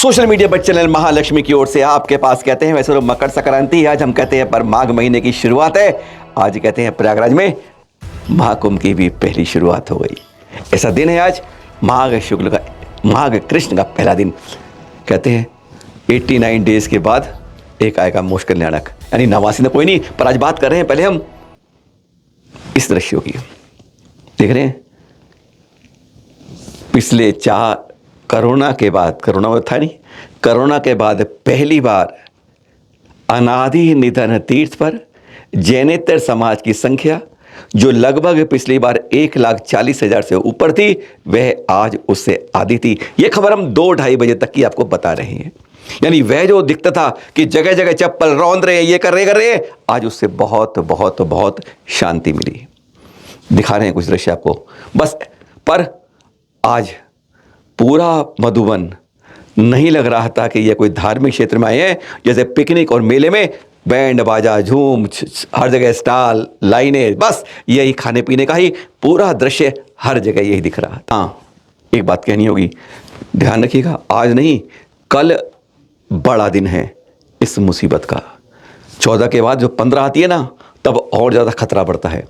Social media पर channel Mahalakshmi की ओर से आपके पास कहते हैं, वैसे तो मकर संक्रांति है आज, हम कहते हैं पर माघ महीने की शुरुआत है। आज कहते हैं प्रयागराज में महाकुंभ की भी पहली शुरुआत हो गई। ऐसा दिन है आज, माघ शुक्ल का, माघ कृष्ण का पहला दिन। कहते हैं 89 डेज के बाद एक आएगा मोक्ष कल्याणक, यानी 89 तो कोई नहीं, पर आज बात कर रहे हैं पहले हम इस दृश्यों की। देख रहे हैं पिछले कोरोना के बाद, कोरोना था नहीं, कोरोना के बाद पहली बार अनादि निधन तीर्थ पर जैनेतर समाज की संख्या जो लगभग पिछली बार 1,40,000 से ऊपर थी, वह आज उससे आधी थी। यह खबर हम 2-2:30 बजे तक की आपको बता रहे हैं। यानी वह जो दिखता था कि जगह जगह चप्पल रौंद रहे हैं, ये कर रहे हैं, आज उससे बहुत बहुत बहुत शांति मिली। दिखा रहे हैं कुछ दृश्य आपको बस। पर आज पूरा मधुबन नहीं लग रहा था कि यह कोई धार्मिक क्षेत्र में आए हैं। जैसे पिकनिक और मेले में बैंड बाजा झूम, हर जगह स्टॉल लाइनें, बस यही खाने पीने का ही पूरा दृश्य हर जगह यही दिख रहा था। हाँ, एक बात कहनी होगी, ध्यान रखिएगा, आज नहीं कल बड़ा दिन है इस मुसीबत का। 14 के बाद जो 15 आती है ना, तब और ज़्यादा खतरा बढ़ता है।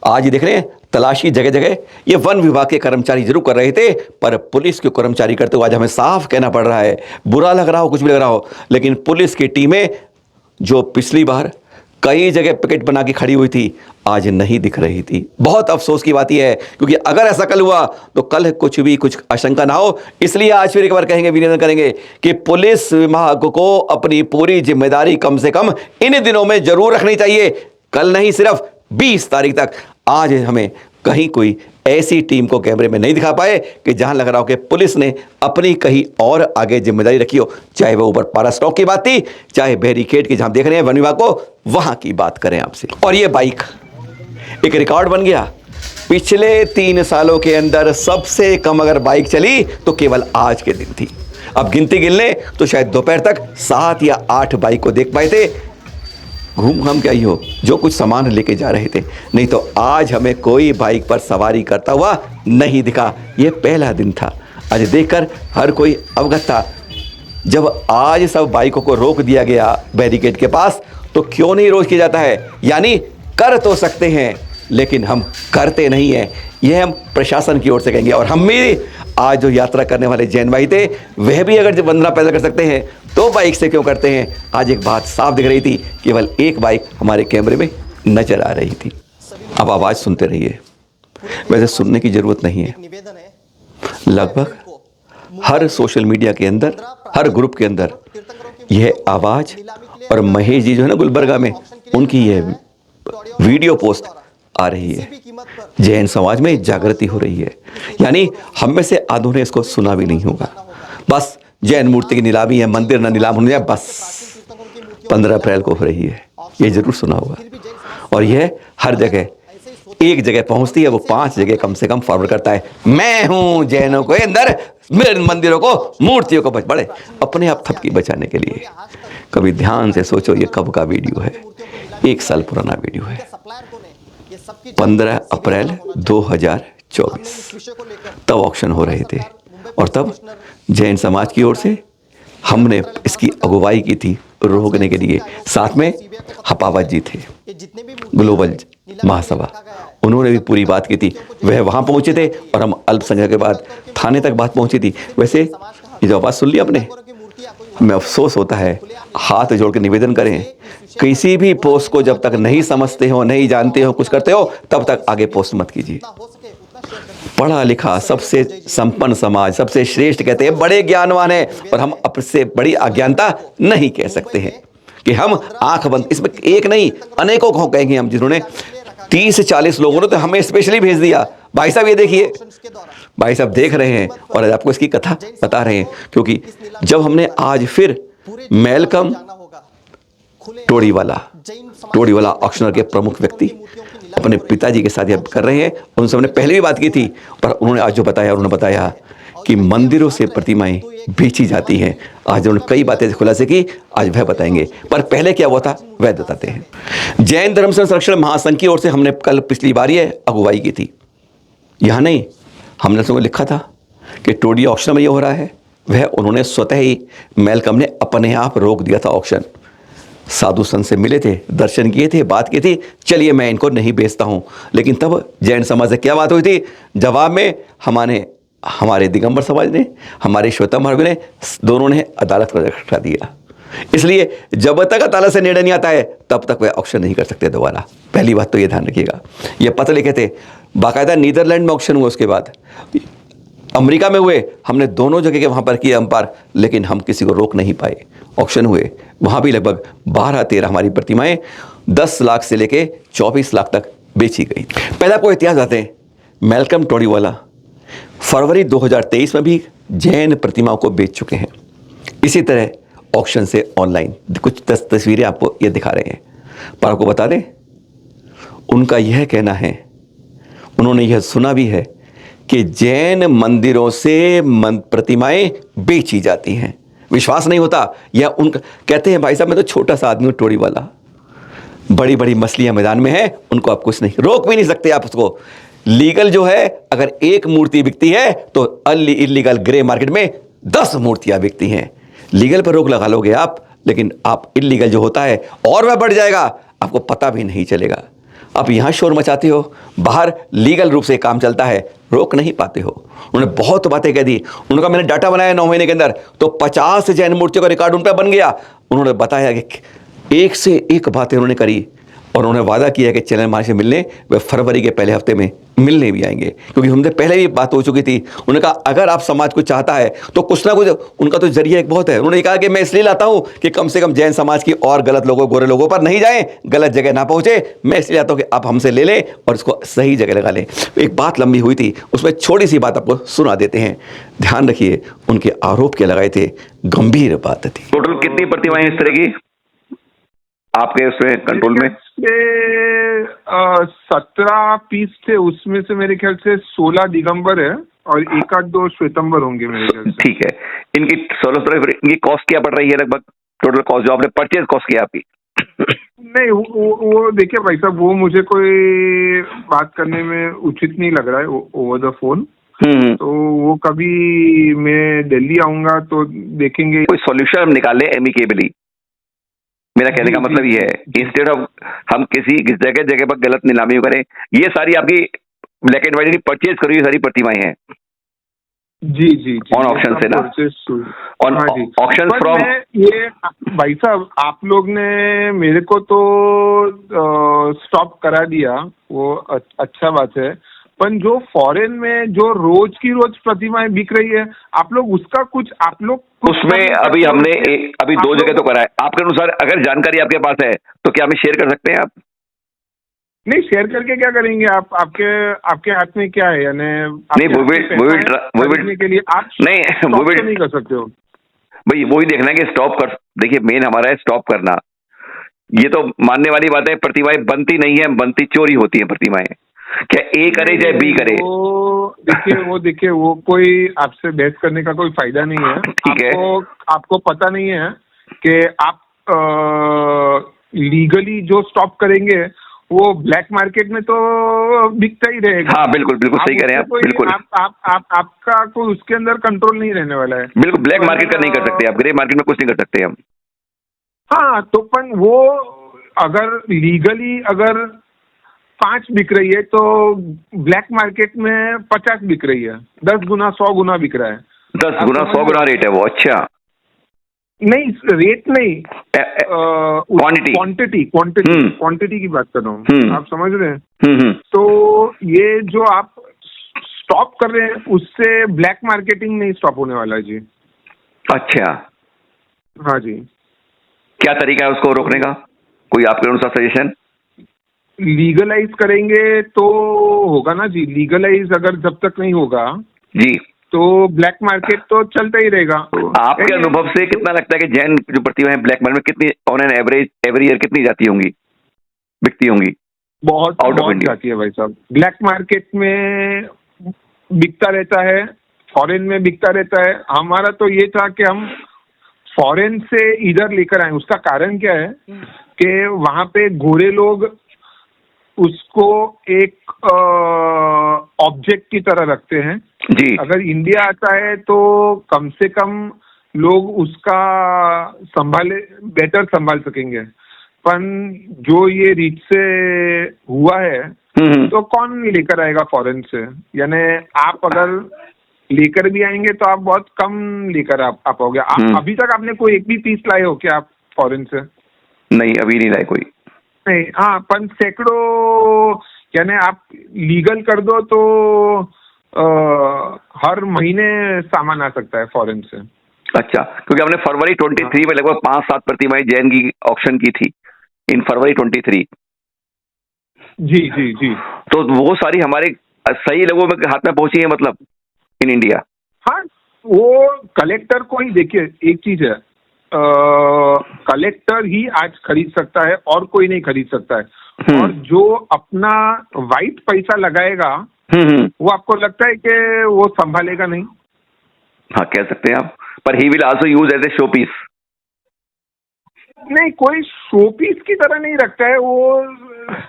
आज ये देख रहे हैं तलाशी जगह जगह, ये वन विभाग के कर्मचारी जरूर कर रहे थे, पर पुलिस के कर्मचारी करते हुए आज हमें साफ कहना पड़ रहा है। बुरा लग रहा हो, कुछ भी लग रहा हो, लेकिन पुलिस की टीमें जो पिछली बार कई जगह पिकेट बना के खड़ी हुई थी, आज नहीं दिख रही थी। बहुत अफसोस की बात यह है, क्योंकि अगर ऐसा कल हुआ तो कल कुछ आशंका ना हो। इसलिए आज फिर एक बार कहेंगे, विनम्र करेंगे कि पुलिस विभाग को अपनी पूरी जिम्मेदारी कम से कम इन दिनों में जरूर रखनी चाहिए। कल नहीं, सिर्फ 20 तारीख तक। आज हमें कहीं कोई ऐसी टीम को कैमरे में नहीं दिखा पाए कि जहां लग रहा हो कि पुलिस ने अपनी कहीं और आगे जिम्मेदारी रखी हो। चाहे वो ऊपर पारा स्टॉक की बात थी, चाहे बैरिकेड की, जहां देख रहे हैं वन विभाग को, वहां की बात करें आपसे। और ये बाइक एक रिकॉर्ड बन गया। पिछले 3 सालों के अंदर सबसे कम अगर बाइक चली तो केवल आज के दिन थी। अब गिनती गिन लें तो शायद दोपहर तक 7 या 8 बाइक को देख पाए थे। घूम घाम के आई हो, जो कुछ सामान लेके जा रहे थे, नहीं तो आज हमें कोई बाइक पर सवारी करता हुआ नहीं दिखा। यह पहला दिन था। आज देखकर हर कोई अवगत था। जब आज सब बाइकों को रोक दिया गया बैरिकेड के पास, तो क्यों नहीं रोक किया जाता है? यानी कर तो सकते हैं, लेकिन हम करते नहीं हैं। यह हम प्रशासन की ओर से कहेंगे। और हम भी आज जो यात्रा करने वाले जैन भाई थे, वह भी अगर जब वंदना पैदल कर सकते हैं तो बाइक से क्यों करते हैं? आज एक बात साफ दिख रही थी, केवल एक बाइक हमारे कैमरे में नजर आ रही थी। अब आवाज़ सुनते रहिए। वैसे सुनने की जरूरत नहीं है। लगभग हर सोशल मीडिया के अंदर, हर ग्रुप के अंदर यह आवाज़, और महेश जी जो है ना गुलबर्गा में, उनकी यह वीडियो पोस्ट आ रही है। जैन समाज में जागृति हो रही है। यानी हम में से आधों ने इसको सुना भी नहीं होगा। बस जैन मूर्ति की नीलामी है, मंदिर ना नीलाम होने जाए, बस 15 अप्रैल को हो रही है, ये जरूर सुना होगा। और यह हर जगह, एक जगह पहुंचती है, वो 5 जगह कम से कम फॉरवर्ड करता है। मैं हूं जैनों के अंदर, मेरे मंदिरों को, मूर्तियों को बड़े अपने आप थपकी बचाने के लिए। कभी ध्यान से सोचो, ये कब का वीडियो है? 1 साल पुराना वीडियो है। 15 अप्रैल 2024 तब ऑक्शन हो रहे थे, और तब जैन समाज की ओर से हमने इसकी अगुवाई की थी रोकने के लिए। साथ में हपावत जी थे, ग्लोबल महासभा, उन्होंने भी पूरी बात की थी। वह वहाँ पहुँचे थे और हम अल्पसंख्यक के बाद थाने तक बात पहुँची थी। वैसे ये जो आवाज़ सुन ली आपने, हमें अफसोस होता है। हाथ जोड़ के निवेदन करें, किसी भी पोस्ट को जब तक नहीं समझते हो, नहीं जानते हो, कुछ करते हो, तब तक आगे पोस्ट मत कीजिए। पढ़ा लिखा सबसे संपन्न समाज, सबसे श्रेष्ठ कहते हैं, बड़े ज्ञानवान है, और हम अब से बड़ी अज्ञानता नहीं कह सकते हैं कि हम आंख बंद। इसमें एक नहीं, अनेकों को कहेंगे हम, जिन्होंने 30 से 40 लोगों ने तो हमें स्पेशली भेज दिया, भाई साहब ये देखिए। भाई साहब देख रहे हैं और आज आपको इसकी कथा बता रहे हैं, क्योंकि जब हमने आज फिर मेलकम टोडीवाला ऑक्शनर के प्रमुख व्यक्ति अपने पिताजी के साथ यह कर रहे हैं। उनसे हमने पहले भी बात की थी, पर उन्होंने आज जो बताया, उन्होंने बताया कि मंदिरों से प्रतिमाएं बेची जाती हैं। आज उन्होंने कई बातें खुलासे की, आज वह बताएंगे। पर पहले क्या हुआ था वह बताते हैं। जैन धर्म संरक्षण महासंघ की ओर से हमने कल पिछली बार ये अगुवाई की थी। यहाँ नहीं, हमने उसको लिखा था कि टोडी ऑक्शन में ये हो रहा है, वह उन्होंने स्वतः ही, मैल्कम ने अपने आप रोक दिया था ऑक्शन। साधु संत से मिले थे, दर्शन किए थे, बात की थी, चलिए मैं इनको नहीं बेचता हूँ। लेकिन तब जैन समाज से क्या बात हुई थी? जवाब में हमारे दिगंबर समाज ने, हमारे श्वेतम महाराज ने, दोनों ने अदालत को खड़ा दिया। इसलिए जब तक अदालत से निर्णय नहीं आता है तब तक वह ऑक्शन नहीं कर सकते दोबारा। पहली बात तो ये ध्यान रखिएगा। ये पत्र लिखे थे, बाकायदा नीदरलैंड में ऑक्शन हुआ, उसके बाद अमेरिका में हुए, हमने दोनों जगह के वहाँ पर किए अंपायर, लेकिन हम किसी को रोक नहीं पाए। ऑक्शन हुए, वहाँ भी लगभग 12-13 हमारी प्रतिमाएं 10 लाख से लेके 24 लाख तक बेची गई। पहले आपको इतिहास बताते हैं। मैल्कम टोडीवाला फरवरी 2023 में भी जैन प्रतिमाओं को बेच चुके हैं। इसी तरह ऑक्शन से ऑनलाइन कुछ तस्वीरें आपको ये दिखा रहे हैं। पर आपको बता दें, उनका यह कहना है, उन्होंने यह सुना भी है कि जैन मंदिरों से प्रतिमाएं बेची जाती हैं। विश्वास नहीं होता, या उनका कहते हैं भाई साहब मैं तो छोटा सा आदमी हूँ टोडीवाला, बड़ी बड़ी मछलियां मैदान में हैं, उनको आप कुछ नहीं रोक भी नहीं सकते आप उसको। लीगल जो है, अगर एक मूर्ति बिकती है तो इलीगल ग्रे मार्केट में 10 मूर्तियां बिकती हैं। लीगल पर रोक लगा लोगे आप, लेकिन आप इलीगल जो होता है और वह बढ़ जाएगा, आपको पता भी नहीं चलेगा। आप यहाँ शोर मचाते हो, बाहर लीगल रूप से काम चलता है, रोक नहीं पाते हो। उन्होंने बहुत बातें कह दी। उनका मैंने डाटा बनाया 9 महीने के अंदर, तो 50 जैन मूर्तियों का रिकॉर्ड उन पर बन गया। उन्होंने बताया कि एक से एक बातें उन्होंने करी, और उन्होंने वादा किया कि चैनल मार्च से मिलने वे फरवरी के पहले हफ्ते में मिलने भी आएंगे, क्योंकि हमसे पहले भी बात हो चुकी थी। उन्होंने कहा अगर आप समाज को चाहता है तो कुछ ना कुछ, उनका तो जरिया एक बहुत है। उन्होंने कहा कि मैं इसलिए लाता हूं कि कम से कम जैन समाज की और गलत लोगों, गोरे लोगों पर नहीं जाएं, गलत जगह ना पहुंचे। मैं इसलिए लाता हूं कि आप हमसे ले लें और इसको सही जगह लगा लें। एक बात लंबी हुई थी, उसमें छोटी सी बात आपको सुना देते हैं, ध्यान रखिए। उनके आरोप क्या लगाए थे, गंभीर बात थी। टोटल कितनी प्रतिमाएं इस तरह की आपके उसमें कंट्रोल में? 17 पीस थे, उसमें से मेरे ख्याल से 16 दिगंबर है और 1-2 श्वेतंबर होंगे मेरे ख्याल से। ठीक है। इनकी 16 इनकी कॉस्ट क्या पड़ रही है लगभग? टोटल कॉस्ट जो आपने परचेज कॉस्ट किया आपकी? नहीं, वो देखिए भाई साहब, वो मुझे कोई बात करने में उचित नहीं लग रहा है ओवर द फोन। तो वो कभी मैं दिल्ली आऊंगा तो देखेंगे, कोई सॉल्यूशन हम निकालें एमिकेबली। मेरा कहने का मतलब ये है, इंस्टेड ऑफ हम किसी जगह पर गलत नीलामी करें। ये सारी आपकी ब्लैक एंड व्हाइट परचेज करी हुई सारी प्रतिमाएं हैं जी ऑन ऑप्शन से ना, ऑन ऑप्शन फ्रॉम। ये भाई साहब, आप लोग ने मेरे को तो स्टॉप करा दिया, वो अच्छा बात है। पर जो फॉरेन में जो रोज की रोज प्रतिमाएं बिक रही है, आप लोग उसका कुछ, आप लोग उसमें अभी हमने अभी 2 जगह तो करा है। आपके अनुसार अगर जानकारी आपके पास है तो क्या हमें शेयर कर सकते हैं आप? नहीं, शेयर करके क्या करेंगे आप? आपके हाथ में क्या है? यानी नहीं, वो भी के लिए आप नहीं, वो भी नहीं कर सकते हो भाई। वही देखना है कि स्टॉप कर, देखिए मेन हमारा है स्टॉप करना। ये तो मानने वाली बात है, प्रतिमाएं बनती नहीं है, बनती चोरी होती है प्रतिमाएं। क्या ए करे चाहे बी करे, देखिए वो कोई आपसे बहस करने का कोई फायदा नहीं है। ठीक है। आपको पता नहीं है कि आप लीगली जो स्टॉप करेंगे वो ब्लैक मार्केट में तो बिकता ही रहेगा। हाँ बिल्कुल सही कह रहे हैं आप। बिल्कुल आपका कोई उसके अंदर कंट्रोल नहीं रहने वाला है। बिल्कुल ब्लैक मार्केट का नहीं कर सकते आप, ग्रे मार्केट में कुछ नहीं कर सकते हम। हाँ, तो पर वो अगर लीगली अगर 5 बिक रही है तो ब्लैक मार्केट में 50 बिक रही है, 10 गुना 100 गुना बिक रहा है। 10 गुना 100 गुना रेट है वो। अच्छा, नहीं रेट नहीं, क्वांटिटी की बात कर रहा हूँ, आप समझ रहे हैं? तो ये जो आप स्टॉप कर रहे हैं उससे ब्लैक मार्केटिंग नहीं स्टॉप होने वाला है जी। अच्छा, हाँ जी। क्या तरीका है उसको रोकने का, कोई आपके अनुसार सजेशन? लीगलाइज करेंगे तो होगा ना जी। लीगलाइज अगर जब तक नहीं होगा जी तो ब्लैक मार्केट तो चलता ही रहेगा। आपके अनुभव से कितना लगता है कि जैन जो प्रतिमा है ब्लैक मार्केट में कितनी on an average every year कितनी जाती होंगी, बिकती होंगी? बहुत जाती है भाई साहब। ब्लैक मार्केट में बिकता रहता है, फॉरेन में बिकता रहता है। हमारा तो ये था कि हम फॉरेन से इधर लेकर आए। उसका कारण क्या है कि वहां पे गोरे लोग उसको एक ऑब्जेक्ट की तरह रखते हैं। जी अगर इंडिया आता है तो कम से कम लोग उसका बेटर संभाल सकेंगे। पर जो ये रीच से हुआ है तो कौन लेकर आएगा फॉरेन से? यानी आप अगर लेकर भी आएंगे तो आप बहुत कम लेकर आ पाओगे। अभी तक आपने कोई एक भी पीस लाए हो क्या आप फॉरेन से? नहीं, अभी नहीं लाए कोई। नहीं, हाँ, पर सैकड़ों, यानी आप लीगल कर दो तो हर महीने सामान आ सकता है फॉरेन से। अच्छा, क्योंकि हमने फरवरी 23 में लगभग 5-7 प्रतिमाएं जैन की ऑक्शन की थी, इन फरवरी 23। जी जी जी। तो वो सारी हमारे सही लोगों में हाथ में पहुंची है, मतलब इन इंडिया। हाँ, वो कलेक्टर को ही देखिए, एक चीज है, कलेक्टर ही आज खरीद सकता है और कोई नहीं खरीद सकता है। और जो अपना वाइट पैसा लगाएगा वो आपको लगता है कि वो संभालेगा नहीं? हाँ, कह सकते हैं आप, पर he will also use as a showpiece. नहीं, कोई शोपीस की तरह नहीं रखता है, वो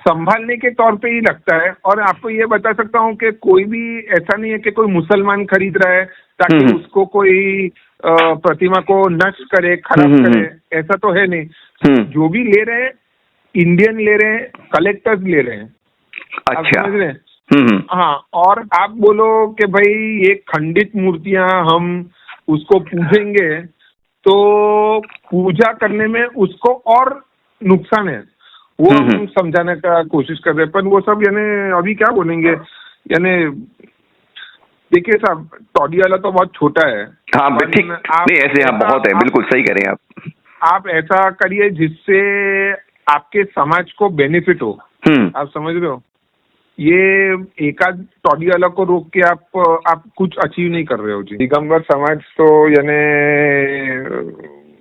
संभालने के तौर पे ही रखता है। और आपको ये बता सकता हूँ कि कोई भी ऐसा नहीं है कि कोई मुसलमान खरीद रहा है ताकि उसको कोई प्रतिमा को नष्ट करे, खराब करे, ऐसा तो है नहीं। जो भी ले रहे हैं इंडियन ले रहे हैं, कलेक्टर्स ले रहे हैं। आप अच्छा, समझ रहे हैं? हाँ, और आप बोलो कि भाई ये खंडित मूर्तियां हम उसको पूजेंगे तो पूजा करने में उसको और नुकसान है, वो हम समझाने का कोशिश कर रहे हैं। पर वो सब यानी अभी क्या बोलेंगे, यानी देखिए साहब, टॉडियाला तो बहुत छोटा है। हाँ ठीक, नहीं ऐसे हाँ बहुत है, बिल्कुल सही कह रहे हैं आप ऐसा करिए जिससे आपके समाज को बेनिफिट हो। आप समझ रहे हो? ये एकाध टॉडियाला को रोक के आप कुछ अचीव नहीं कर रहे हो जी। दिगंबर समाज तो यानी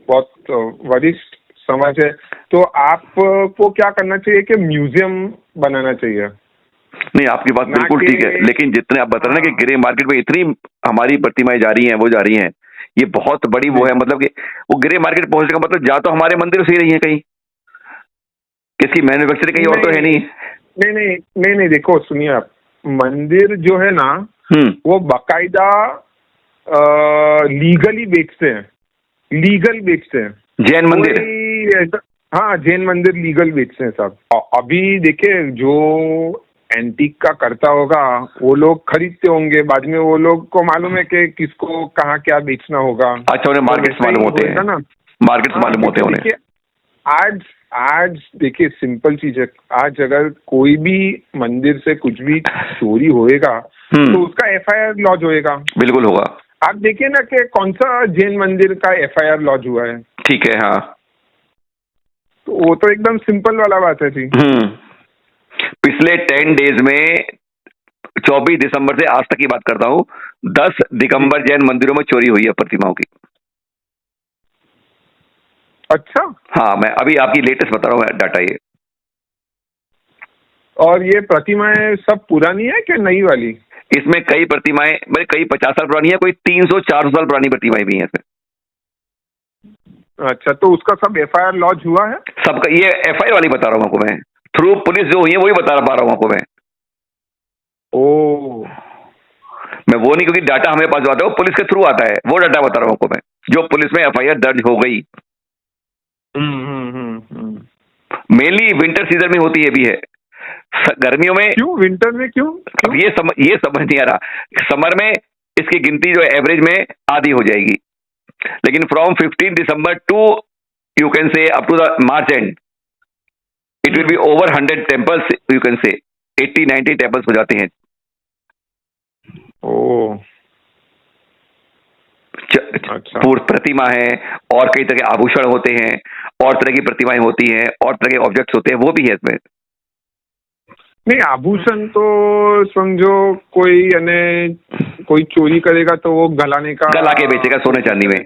बहुत वरिष्ठ समाज है, तो आपको क्या करना चाहिए कि म्यूजियम बनाना चाहिए। नहीं, आपकी बात बिल्कुल ठीक है, लेकिन जितने आप बता रहे हैं ना कि ग्रे मार्केट में इतनी हमारी प्रतिमाएं जा रही हैं, वो जा रही हैं, ये बहुत बड़ी वो है, मतलब कि वो ग्रे मार्केट पहुंचने का मतलब जा तो हमारे मंदिर से ही रही है, कहीं किसी मैन्युफैक्चरिंग कहीं और तो है नहीं। नहीं, देखो सुनिए, आप मंदिर जो है ना वो बाकायदा लीगली बेचते हैं, लीगल बेचते हैं जैन मंदिर। हाँ, जैन मंदिर लीगल बेचते हैं साहब। अभी देखिए, जो एंटीक का करता होगा वो लोग खरीदते होंगे, बाद में वो लोग को मालूम है कि किसको कहाँ क्या बेचना होगा। अच्छा, उन्हें मार्केट्स मालूम होते हैं ना, मार्केट्स मालूम होते हैं उन्हें। आज देखिए सिंपल चीज है, आज अगर कोई भी मंदिर से कुछ भी चोरी होएगा तो उसका FIR लॉन्च होएगा। बिल्कुल होगा। आप देखिए ना कि कौन सा जैन मंदिर का FIR लॉन्च हुआ है। ठीक है, हाँ, तो वो तो एकदम सिंपल वाला बात है जी। पिछले 10 डेज में 24 दिसंबर से आज तक की बात करता हूँ, 10 दिगंबर जैन मंदिरों में चोरी हुई है प्रतिमाओं की। अच्छा, हाँ, मैं अभी आपकी लेटेस्ट बता रहा हूँ डाटा ये। और ये प्रतिमाएं सब पुरानी है कि नई वाली? इसमें कई प्रतिमाएं, मतलब कई 50 साल पुरानी है, कोई 300-400 साल पुरानी प्रतिमाएं भी हैं इसमें। अच्छा, तो उसका सब FIR लॉन्च हुआ है सबका? ये FIR वाली बता रहा हूँ आपको मैं, थ्रू पुलिस जो हुई है वही बता पा रहा हूँ आपको मैं। ओ, मैं वो नहीं, क्योंकि डाटा हमें पास आता है वो पुलिस के थ्रू आता है, वो डाटा बता रहा हूँ आपको मैं, जो पुलिस में FIR दर्ज हो गई। मेनली विंटर सीजन में होती है भी है, गर्मियों में क्यों? विंटर में क्यों? अब ये समझ नहीं आ रहा। समर में इसकी गिनती जो है एवरेज में आधी हो जाएगी, लेकिन from 15 December to you can say up to the March and it will be over 100 temples, you can say 80-90 temples हो जाते हैं। ओ, अच्छा। पूर्ण प्रतिमा है, और कई तरह के आभूषण होते हैं, और तरह की प्रतिमाएं होती हैं, और तरह के ऑब्जेक्ट्स होते हैं, वो भी है इसमें। नहीं, आभूषण तो समझो कोई यानी कोई चोरी करेगा तो वो गला के बेचेगा सोने चांदी में।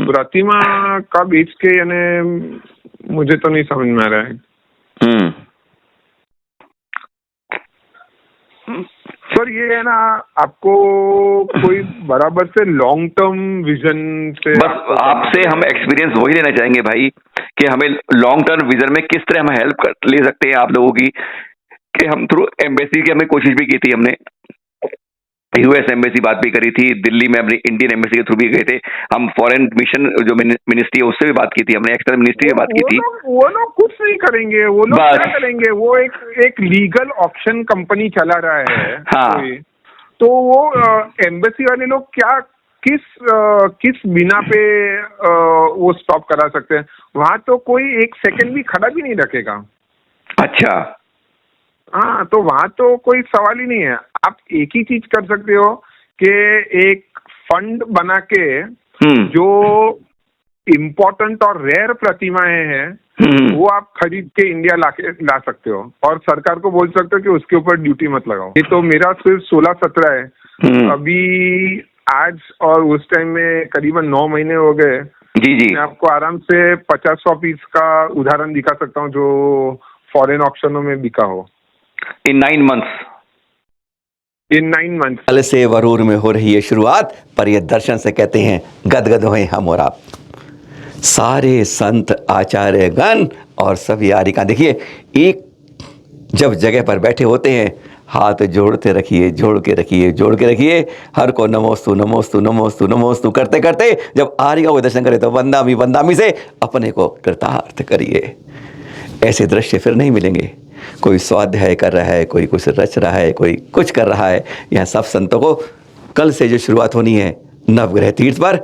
प्रतिमा का बेच के यानी मुझे तो नहीं समझ में आ रहा है। सर, ये है ना, आपको कोई बराबर से लॉन्ग टर्म विजन से, बस आपसे हम एक्सपीरियंस वही लेना चाहेंगे भाई कि हमें लॉन्ग टर्म विजन में किस तरह हम हेल्प ले सकते हैं आप लोगों की, कि हम थ्रू एम्बेसी की हमने कोशिश भी की थी, हमने यूएस एम्बेसी बात भी करी थी, दिल्ली में अपनी इंडियन एम्बेसी के थ्रू भी गए थे हम, फॉरेन मिशन जो मिनिस्ट्री है उससे भी बात की थी हमने, एक्सटर्नल मिनिस्ट्री में बात की थी। वो लोग कुछ नहीं करेंगे, वो लोग बस। क्या करेंगे, वो एक लीगल ऑप्शन कंपनी चला रहा है। हाँ। तो वो एम्बेसी वाले लोग क्या किस बिना पे वो स्टॉप करा सकते हैं? वहां तो कोई एक सेकंड भी खड़ा भी नहीं रखेगा। अच्छा। हाँ, तो वहां तो कोई सवाल ही नहीं है। आप एक ही चीज कर सकते हो कि एक फंड बना के जो इम्पोर्टेंट और रेयर प्रतिमाएं हैं वो आप खरीद के इंडिया ला सकते हो, और सरकार को बोल सकते हो कि उसके ऊपर ड्यूटी मत लगाओ। ये तो मेरा सिर्फ 16-17 है अभी, आज और उस टाइम में करीबन 9 महीने हो गए। जी जी। मैं आपको आराम से 50-100 पीस का उदाहरण दिखा सकता हूँ जो फॉरेन ऑक्शनों में बिका हो इन 9 months। कल से वरूर में हो रही है शुरुआत, पर ये दर्शन से कहते हैं गदगद हुए हम और आप, सारे संत आचार्य गण और सभी आरिका। देखिए, एक जब जगह पर बैठे होते हैं, हाथ जोड़ते रखिए, जोड़ के रखिए, हर को नमोस्तु नमोस्तु नमोस्तु नमोस्तु करते करते जब आरिका को दर्शन करें तो वंदामी से अपने को कृतार्थ करिए। ऐसे दृश्य फिर नहीं मिलेंगे। कोई स्वाध्याय कर रहा है, कोई कुछ रच रहा है, कोई कुछ कर रहा है। यहाँ सब संतों को कल से जो शुरुआत होनी है नवग्रह तीर्थ पर,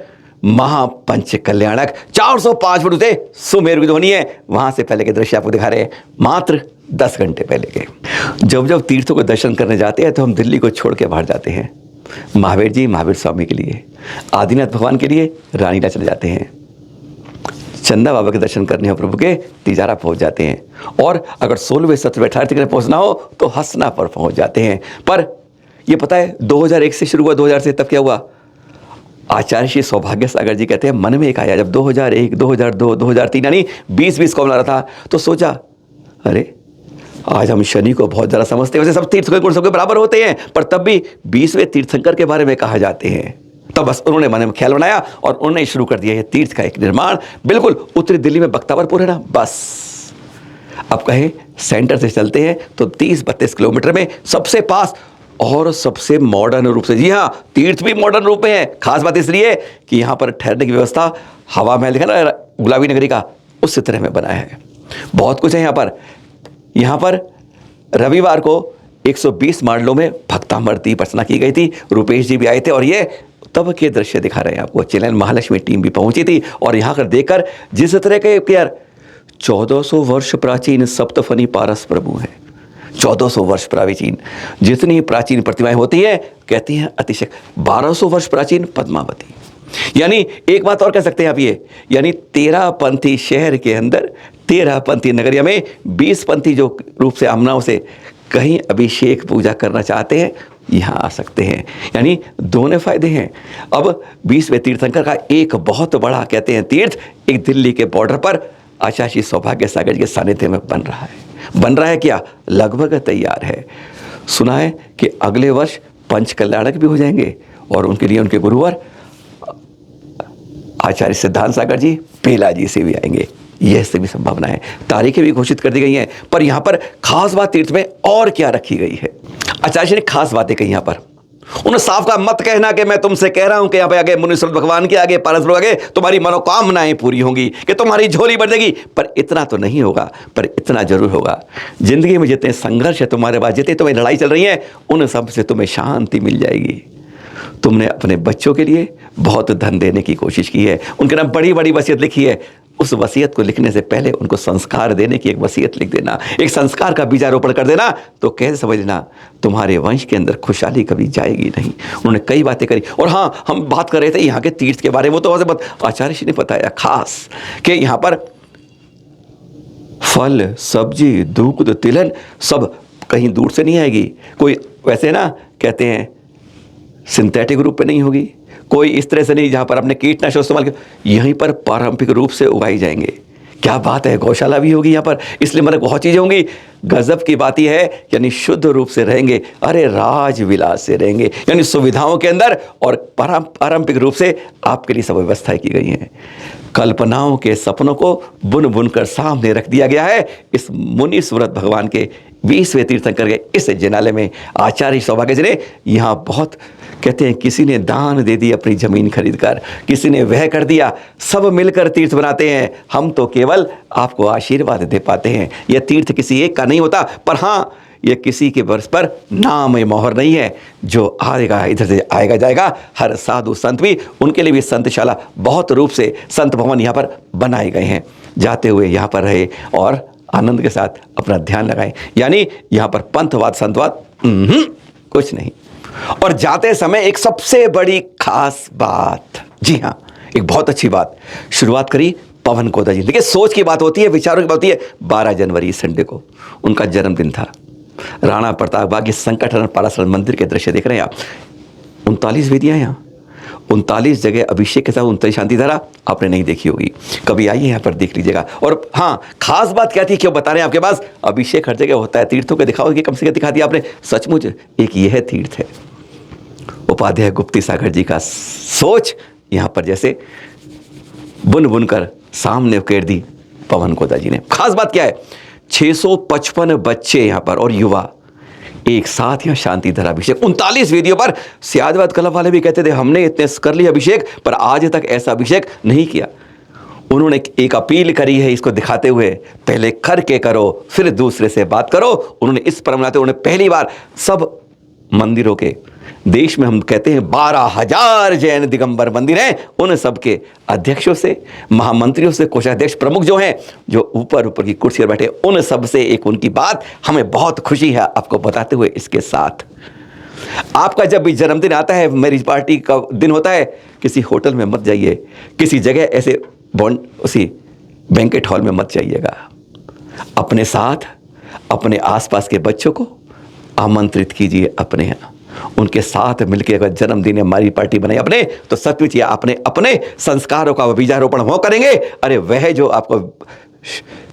महापंच कल्याणक 405 फुट से सुमेरु की होनी है। वहां से पहले के दृश्य आपको दिखा रहे हैं, मात्र 10 घंटे पहले के। जब तीर्थों को दर्शन करने जाते हैं तो हम दिल्ली को छोड़ के बाहर जाते हैं, महावीर स्वामी के लिए, आदिनाथ भगवान के लिए रानीला चले जाते हैं, चंदा बाबा के दर्शन करने हो प्रभु के तिजारा पहुंच जाते हैं, और अगर 16वें 17वें 18 तक पहुंचना हो तो हसना पर पहुंच जाते हैं। पर ये पता है 2001 से शुरू हुआ, 2000 से तब क्या हुआ? आचार्य श्री सौभाग्य सागर जी कहते हैं मन में एक आया, जब 2001, 2002, 2003 यानी 20 को बना रहा था, तो सोचा अरे आज हम शनि को बहुत ज़्यादा समझते हैं, वैसे सब तीर्थंकर गुण सबके बराबर होते हैं, पर तब भी 20वें तीर्थंकर के बारे में कहा जाते हैं। तब बस उन्होंने मन में ख्याल बनाया और उन्होंने शुरू कर दिया ये तीर्थ का एक निर्माण, बिल्कुल उत्तरी दिल्ली में बख्तावरपुर है ना, बस अब कहें सेंटर से चलते हैं तो 30-32 किलोमीटर में सबसे पास और सबसे मॉडर्न रूप से, जी हाँ, तीर्थ भी मॉडर्न रूप में है। खास बात इसलिए कि यहाँ पर ठहरने की व्यवस्था हवा महल देखा ना गुलाबी नगरी का, उस तरह में बना है। बहुत कुछ है यहाँ पर रविवार को 120 मॉडलों में भक्तामृति अर्चना की गई थी, रुपेश जी भी आए थे, और ये तब के दृश्य दिखा रहे हैं आपको। चैनल महालक्ष्मी टीम भी पहुंची थी, और यहाँ कर देखकर जिस तरह के यार 1400 वर्ष प्राचीन सप्तफनी पारस प्रभु है, 1400 वर्ष प्राचीन जितनी प्राचीन प्रतिमाएं होती हैं, कहती हैं अतिशय 1200 वर्ष प्राचीन पद्मावती। यानी एक बात और कह सकते हैं आप ये, यानी 13पंथी शहर के अंदर 13पंथी नगरिया में 20पंथी जो रूप से अमनाओं से कहीं अभिषेक पूजा करना चाहते हैं, यहाँ आ सकते हैं। यानी दोनों फायदे हैं। अब 20वें तीर्थंकर का एक बहुत बड़ा कहते हैं तीर्थ एक दिल्ली के बॉर्डर पर आचार्य श्री सौभाग्य सागर के सानिध्य में बन रहा है क्या? लगभग तैयार है। सुना है कि अगले वर्ष पंच कल्याणक भी हो जाएंगे, और उनके लिए उनके गुरुवर आचार्य सिद्धांत सागर जी पेला जी से भी आएंगे। यह से भी संभावना है। तारीखें भी घोषित कर दी गई हैं। पर यहाँ पर खास बात तीर्थ में और क्या रखी गई है? आचार्य ने खास बातें कही यहाँ पर। उन्हें साफ कहा, मत कहना कि मैं तुमसे कह रहा हूं कि यहाँ पे आगे मुनीश्वर भगवान के आगे, पारस प्रभु आगे तुम्हारी मनोकामनाएं पूरी होंगी, कि तुम्हारी झोली बढ़ जाएगी। पर इतना तो नहीं होगा, पर इतना जरूर होगा, जिंदगी में जितने संघर्ष है तुम्हारे पास, जितने तुम्हें लड़ाई चल रही है, उन सब से तुम्हें शांति मिल जाएगी। तुमने अपने बच्चों के लिए बहुत धन देने की कोशिश की है, उनके नाम बड़ी बड़ी वसीयत लिखी है। उस वसीयत को लिखने से पहले उनको संस्कार देने की एक वसीयत लिख देना, एक संस्कार का बीजारोपण कर देना, तो कैसे समझ लेना तुम्हारे वंश के अंदर खुशहाली कभी जाएगी नहीं। उन्होंने कई बातें करी। और हाँ, हम बात कर रहे थे यहाँ के तीर्थ के बारे में, वो तो आचार्य जी ने बताया खास कि यहाँ पर फल सब्जी दूध तिलहन सब कहीं दूर से नहीं आएगी। कोई वैसे ना कहते हैं सिंथेटिक रूप में नहीं होगी, कोई इस तरह से नहीं जहाँ पर अपने कीटनाशक इस्तेमाल कर, यहीं पर पारंपरिक रूप से उगाई जाएंगे। क्या बात है, गौशाला भी होगी यहाँ पर, इसलिए मतलब बहुत चीज़ें होंगी। गजब की बात यह है, यानी शुद्ध रूप से रहेंगे, अरे राज विलास से रहेंगे, यानी सुविधाओं के अंदर, और पारंपरिक रूप से आपके लिए सब व्यवस्थाएं की गई हैं। कल्पनाओं के सपनों को बुन बुन कर सामने रख दिया गया है। इस मुनि सूरत भगवान के 20वें तीर्थंकर के इस जिनालय में आचार्य सौभाग्य जी ने यहाँ बहुत कहते हैं, किसी ने दान दे दी अपनी ज़मीन खरीद कर, किसी ने वह कर दिया, सब मिलकर तीर्थ बनाते हैं। हम तो केवल आपको आशीर्वाद दे पाते हैं। यह तीर्थ किसी एक का नहीं होता, पर हाँ, यह किसी के वर्ष पर नाम मोहर नहीं है। जो आएगा इधर से आएगा जाएगा, हर साधु संत भी, उनके लिए भी संतशाला बहुत रूप से संत भवन यहाँ पर बनाए गए हैं। जाते हुए यहाँ पर रहे और आनंद के साथ अपना ध्यान लगाएं। यानी यहाँ पर पंथवाद संतवाद कुछ नहीं। और जाते समय एक सबसे बड़ी खास बात, जी हाँ, एक बहुत अच्छी बात शुरुआत करी पवन गोदा जी। देखिए, सोच की बात होती है, विचारों की बात होती है। 12 जनवरी संडे को उनका जन्मदिन था। राणा प्रताप बाग के संकटहरण पाराशर मंदिर के दृश्य देख रहे हैं आप। 39 वेदियां यहाँ, 39 जगह अभिषेक के साथ 39 शांति धारा आपने नहीं देखी होगी, कभी आइए यहाँ पर देख लीजिएगा। और हाँ, खास बात क्या थी, क्यों बता रहे हैं आपके पास, अभिषेक हर जगह होता है, तीर्थों के दिखाओ, कम से कम दिखा दिया आपने। सचमुच एक यह तीर्थ है। उपाध्याय गुप्ती सागर जी का सोच यहाँ पर जैसे बुन बुन कर सामने उकेर दी पवन गोदा जी ने। खास बात क्या है, 655 बच्चे यहाँ पर और युवा एक साथ यहाँ शांति धारा अभिषेक 39 वेदियों पर। सियादवाद क्लब वाले भी कहते थे, हमने इतने कर लिया अभिषेक, पर आज तक ऐसा अभिषेक नहीं किया। उन्होंने एक अपील करी है इसको दिखाते हुए, पहले करके करो फिर दूसरे से बात करो। उन्होंने इस पर मनाते, उन्होंने पहली बार सब मंदिरों के, देश में हम कहते हैं 12,000 जैन दिगंबर मंदिर हैं, उन सब के अध्यक्षों से, महामंत्रियों से, कोषाध्यक्ष प्रमुख जो हैं, जो ऊपर की कुर्सी पर बैठे, उन सब से एक उनकी बात हमें बहुत खुशी है आपको बताते हुए। इसके साथ आपका जब भी जन्मदिन आता है, मेरी पार्टी का दिन होता है, किसी होटल में मत जाइए, किसी जगह ऐसे उसी बैंकेट हॉल में मत जाइएगा। अपने साथ अपने आसपास के बच्चों को आमंत्रित कीजिए अपने यहाँ, उनके साथ मिलकर अगर जन्मदिन हमारी पार्टी बनाई अपने, तो सचमुच ये अपने अपने संस्कारों का बीजारोपण वो करेंगे। अरे वह जो आपको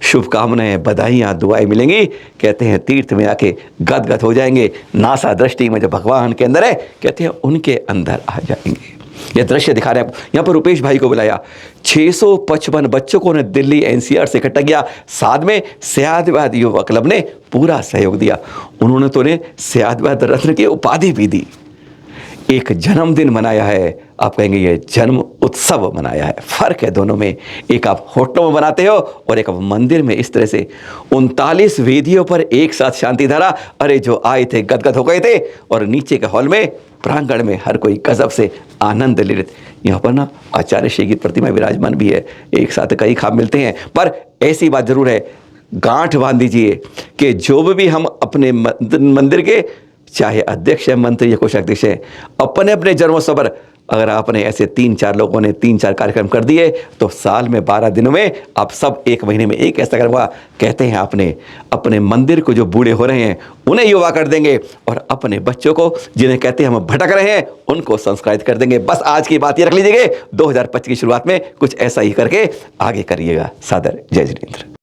शुभकामनाएं, बधाइयाँ, दुआएं मिलेंगी, कहते हैं तीर्थ में आके गदगद हो जाएंगे। नासा दृष्टि में जो भगवान के अंदर है, कहते हैं उनके अंदर आ जाएंगे। यह दृश्य दिखा रहे हैं। यहाँ पर रुपेश भाई को बुलाया, 655 बच्चों को उन्हें दिल्ली एनसीआर से इकट्ठा किया। साथ में सियादवाद युवा क्लब ने पूरा सहयोग दिया। उन्होंने तो उन्हें सियादवाद रत्न की उपाधि भी दी। एक जन्मदिन मनाया है, आप कहेंगे ये जन्म उत्सव मनाया है। फर्क है दोनों में, एक आप होटलों में बनाते हो और एक आप मंदिर में इस तरह से 39 वेदियों पर एक साथ शांति धारा। अरे जो आए थे गदगद हो गए थे, और नीचे के हॉल में प्रांगण में हर कोई गजब से आनंद ले रहे थे। यहाँ पर ना आचार्य श्री की प्रतिमा विराजमान भी है, एक साथ कई खाब मिलते हैं। पर ऐसी बात जरूर है, गांठ बांध दीजिए कि जो भी हम अपने मंदिर के, चाहे अध्यक्ष है, मंत्री या कोषाध्यक्ष है, अपने अपने जन्मोत्सव पर अगर आपने ऐसे 3-4 लोगों ने 3-4 कार्यक्रम कर दिए, तो साल में 12 दिनों में आप सब एक महीने में एक ऐसा करवा, कहते हैं आपने अपने मंदिर को जो बूढ़े हो रहे हैं उन्हें युवा कर देंगे, और अपने बच्चों को जिन्हें कहते हैं हम भटक रहे हैं उनको संस्कारित कर देंगे। बस आज की बात ये रख लीजिएगा, 2025 की शुरुआत में कुछ ऐसा ही करके आगे करिएगा। सादर जय जिनेंद्र।